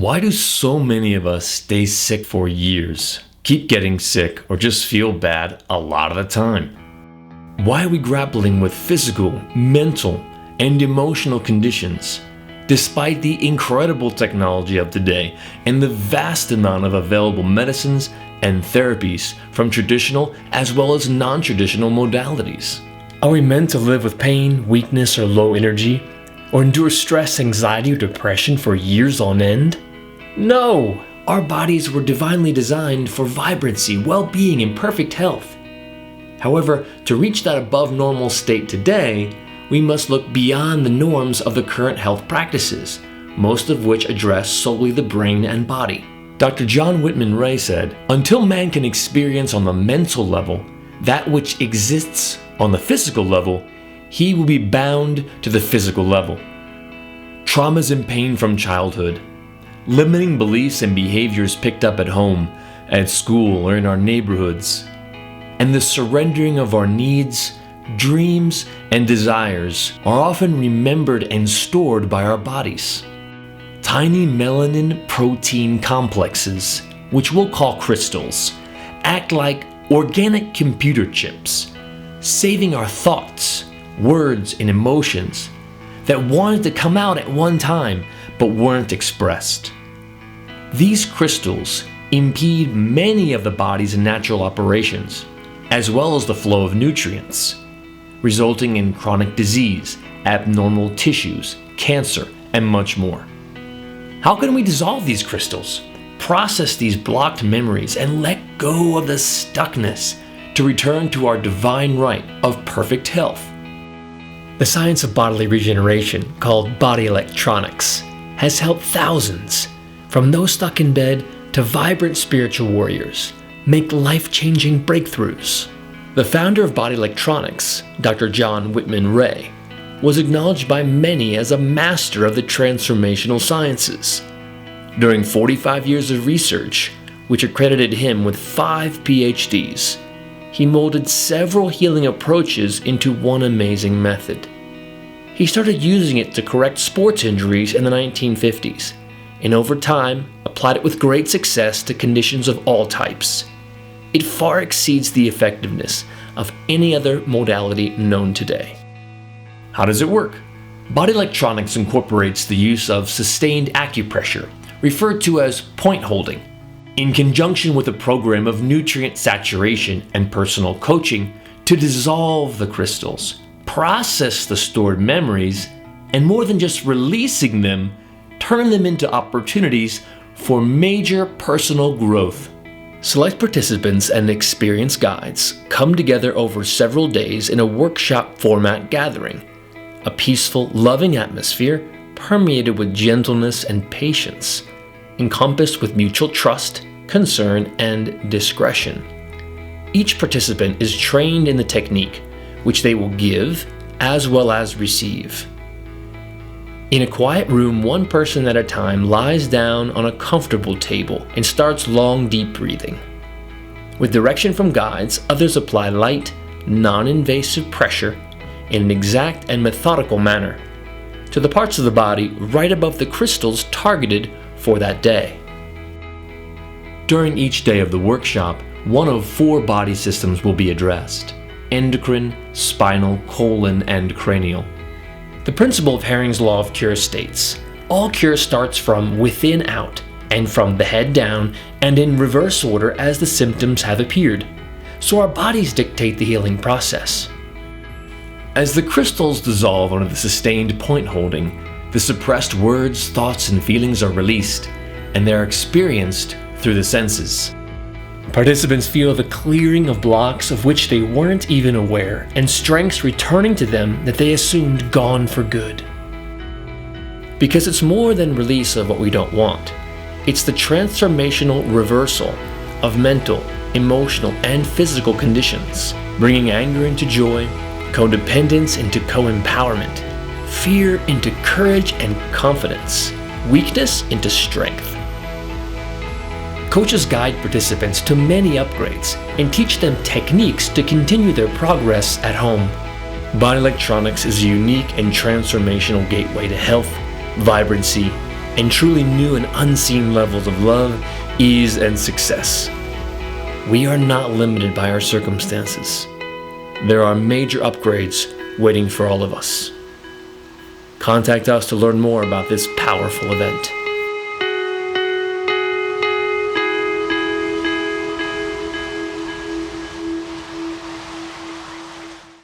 Why do so many of us stay sick for years, keep getting sick, or just feel bad a lot of the time? Why are we grappling with physical, mental, and emotional conditions, despite the incredible technology of today and the vast amount of available medicines and therapies from traditional as well as non-traditional modalities? Are we meant to live with pain, weakness, or low energy, or endure stress, anxiety, or depression for years on end? No! Our bodies were divinely designed for vibrancy, well-being, and perfect health. However, to reach that above normal state today, we must look beyond the norms of the current health practices, most of which address solely the brain and body. Dr. John Whitman Ray said, "Until man can experience on the mental level that which exists on the physical level, he will be bound to the physical level. Traumas and pain from childhood, limiting beliefs and behaviors picked up at home, at school, or in our neighborhoods, and the surrendering of our needs, dreams, and desires are often remembered and stored by our bodies. Tiny melanin protein complexes, which we'll call crystals, act like organic computer chips, saving our thoughts, words, and emotions that wanted to come out at one time but weren't expressed. These crystals impede many of the body's natural operations, as well as the flow of nutrients, resulting in chronic disease, abnormal tissues, cancer, and much more. How can we dissolve these crystals, process these blocked memories, and let go of the stuckness to return to our divine right of perfect health? The science of bodily regeneration, called body electronics, has helped thousands, from those stuck in bed to vibrant spiritual warriors, make life-changing breakthroughs. The founder of body electronics, Dr. John Whitman Ray, was acknowledged by many as a master of the transformational sciences. During 45 years of research, which accredited him with 5 PhDs, he molded several healing approaches into one amazing method. He started using it to correct sports injuries in the 1950s, and over time applied it with great success to conditions of all types. It far exceeds the effectiveness of any other modality known today. How does it work? Body electronics incorporates the use of sustained acupressure, referred to as point holding, in conjunction with a program of nutrient saturation and personal coaching to dissolve the crystals, process the stored memories, and more than just releasing them, turn them into opportunities for major personal growth. Select participants and experienced guides come together over several days in a workshop format gathering, a peaceful, loving atmosphere permeated with gentleness and patience, encompassed with mutual trust, concern, and discretion. Each participant is trained in the technique, which they will give as well as receive. In a quiet room, one person at a time lies down on a comfortable table and starts long, deep breathing. With direction from guides, others apply light, non-invasive pressure in an exact and methodical manner to the parts of the body right above the crystals targeted for that day. During each day of the workshop, one of 4 body systems will be addressed: endocrine, spinal, colon, and cranial. The principle of Herring's Law of Cure states, all cure starts from within out, and from the head down, and in reverse order as the symptoms have appeared. So our bodies dictate the healing process. As the crystals dissolve under the sustained point holding, the suppressed words, thoughts, and feelings are released, and they are experienced through the senses. Participants feel the clearing of blocks of which they weren't even aware, and strengths returning to them that they assumed gone for good. Because it's more than release of what we don't want. It's the transformational reversal of mental, emotional, and physical conditions, bringing anger into joy, codependence into co-empowerment, fear into courage and confidence, weakness into strength. Coaches guide participants to many upgrades and teach them techniques to continue their progress at home. Body electronics is a unique and transformational gateway to health, vibrancy, and truly new and unseen levels of love, ease, and success. We are not limited by our circumstances. There are major upgrades waiting for all of us. Contact us to learn more about this powerful event.